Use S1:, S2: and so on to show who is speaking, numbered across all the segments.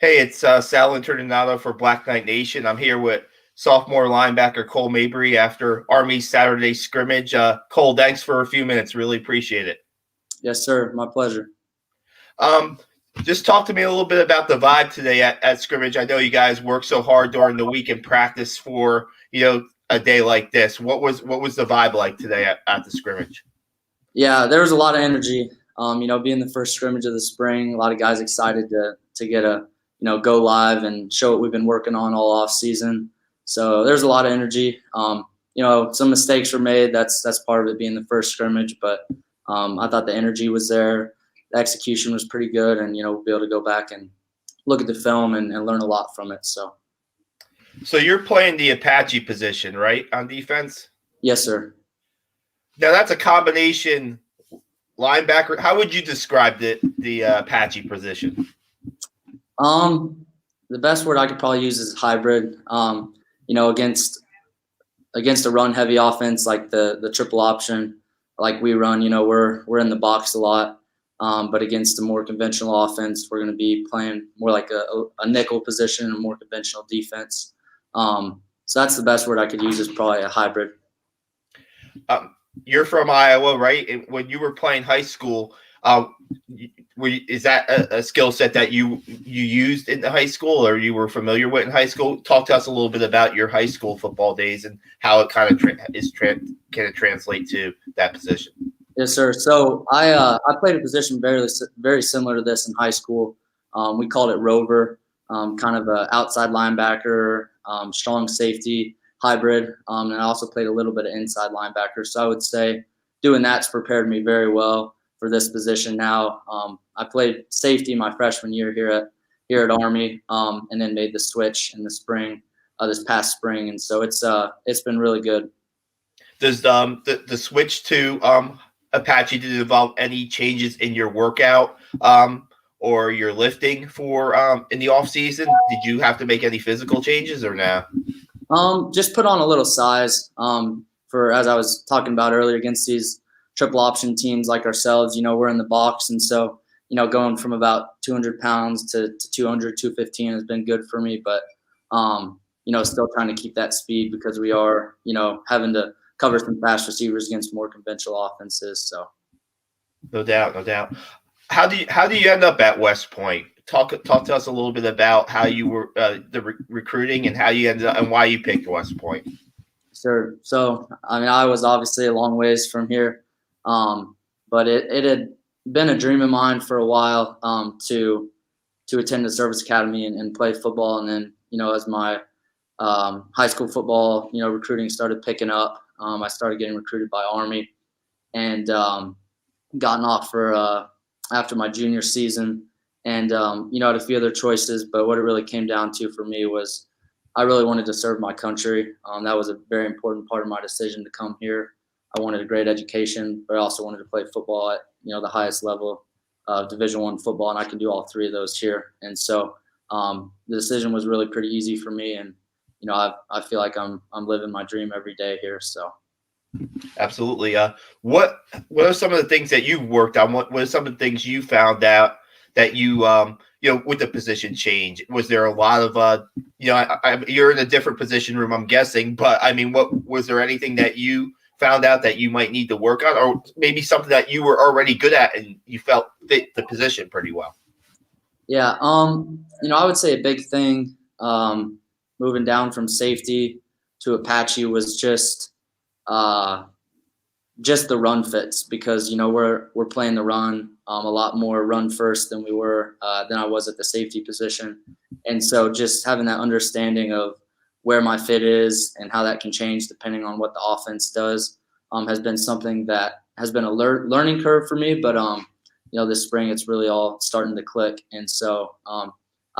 S1: Hey, it's Sal Internado for Black Knight Nation. I'm here with sophomore linebacker Cole Mabry after Army's Saturday scrimmage. Cole, thanks for a few minutes. Really appreciate it.
S2: Yes, sir. My pleasure.
S1: Um, just talk to me a little bit about the vibe today at scrimmage. I know you guys work so hard during the week and practice for a day like this. What was the vibe like today at the scrimmage?
S2: Yeah, there was a lot of energy. Being the first scrimmage of the spring, a lot of guys excited to get a go live and show what we've been working on all off season. So there's a lot of energy. Some mistakes were made. That's part of it being the first scrimmage, but I thought the energy was there. The execution was pretty good, and we'll be able to go back and look at the film and learn a lot from it.
S1: So you're playing the Apache position, right, on defense?
S2: Yes, sir.
S1: Now that's a combination linebacker. How would you describe the Apache position?
S2: The best word I could probably use is hybrid. Against a run heavy offense like the triple option, like we run, we're in the box a lot. But against a more conventional offense, we're going to be playing more like a nickel position, a more conventional defense. So that's the best word I could use is probably a hybrid.
S1: You're from Iowa, right? And when you were playing high school, is that a skill set that you used in the high school, or you were familiar with in high school? Talk to us a little bit about your high school football days and how it kind of can it translate to that position.
S2: Yes, sir. So I played a position very similar to this in high school. We called it rover, kind of an outside linebacker, strong safety hybrid, and I also played a little bit of inside linebacker. So I would say doing that's prepared me very well for this position now. I played safety my freshman year here at Army, and then made the switch in the spring, this past spring, and so it's been really good.
S1: Does the switch to Apache, did it involve any changes in your workout or your lifting for in the off season? Did you have to make any physical changes or no?
S2: Just put on a little size for, as I was talking about earlier, against these triple option teams like ourselves. We're in the box, and so going from about 200 pounds to 200, 215 has been good for me. But still trying to keep that speed because we are having to cover some fast receivers against more conventional offenses. So,
S1: no doubt. How do you end up at West Point? Talk to us a little bit about how you were recruiting and how you ended up and why you picked West Point.
S2: Sure. So I was obviously a long ways from here, but it had been a dream of mine for a while to attend the service academy and play football. And then as my high school football recruiting started picking up, I started getting recruited by Army, and got an offer after my junior season. And, had a few other choices, but what it really came down to for me was I really wanted to serve my country. That was a very important part of my decision to come here. I wanted a great education, but I also wanted to play football at, the highest level of Division I football, and I can do all three of those here. And so the decision was really pretty easy for me, and, I feel like I'm living my dream every day here. So.
S1: Absolutely. What are some of the things that you've worked on? What are some of the things you found out that you with the position change? Was there a lot of you're in a different position room, I'm guessing, but I mean, what was there anything that you found out that you might need to work on, or maybe something that you were already good at and you felt fit the position pretty well?
S2: Yeah, I would say a big thing moving down from safety to Apache was just the run fits, because we're playing the run a lot more run first than I was at the safety position, and so just having that understanding of where my fit is and how that can change depending on what the offense does has been something that has been a learning curve for me. But this spring it's really all starting to click, and so I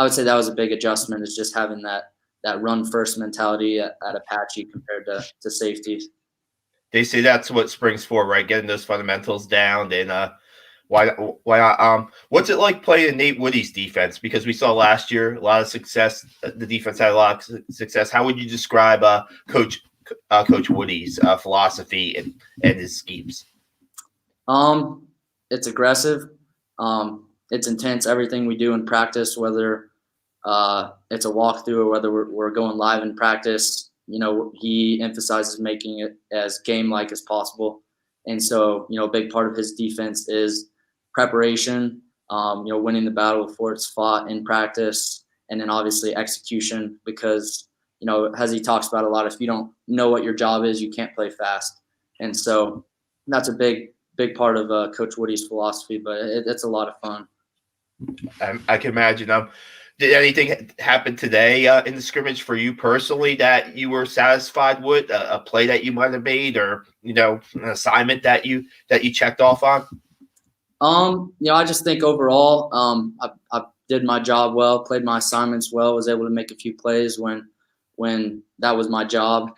S2: would say that was a big adjustment, is just having that run first mentality at Apache compared to safety.
S1: They say that's what spring's for, right? Getting those fundamentals down. And why not? What's it like playing Nate Woody's defense? Because we saw last year a lot of success. The defense had a lot of success. How would you describe Coach Woody's philosophy and his schemes?
S2: It's aggressive. It's intense. Everything we do in practice, whether it's a walkthrough or whether we're going live in practice, he emphasizes making it as game-like as possible. And so, a big part of his defense is preparation, winning the battle before it's fought in practice, and then obviously execution because, as he talks about a lot, if you don't know what your job is, you can't play fast. And so that's a big part of Coach Woody's philosophy, but it's a lot of fun.
S1: I can imagine. Did anything happen today in the scrimmage for you personally that you were satisfied with? A play that you might have made, or an assignment that you checked off on?
S2: I just think overall, I did my job well, played my assignments well, was able to make a few plays when that was my job.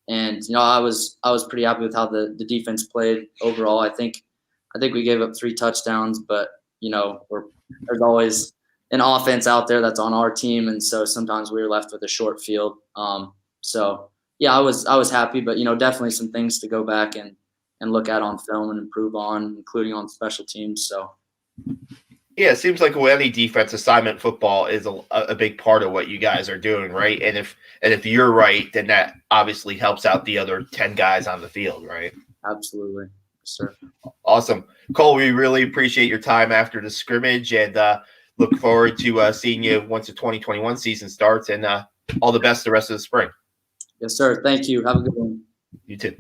S2: And I was pretty happy with how the defense played overall. I think we gave up 3 touchdowns, but there's always an offense out there that's on our team, and so sometimes we were left with a short field. So yeah, I was happy, but definitely some things to go back and look at on film and improve on, including on special teams. So
S1: yeah, it seems like with any defense, assignment football is a big part of what you guys are doing, right? And if you're right, then that obviously helps out the other 10 guys on the field, right?
S2: Absolutely, sir.
S1: Awesome, Cole. We really appreciate your time after the scrimmage, and look forward to seeing you once the 2021 season starts. And all the best the rest of the spring.
S2: Yes, sir. Thank you. Have a good one.
S1: You too.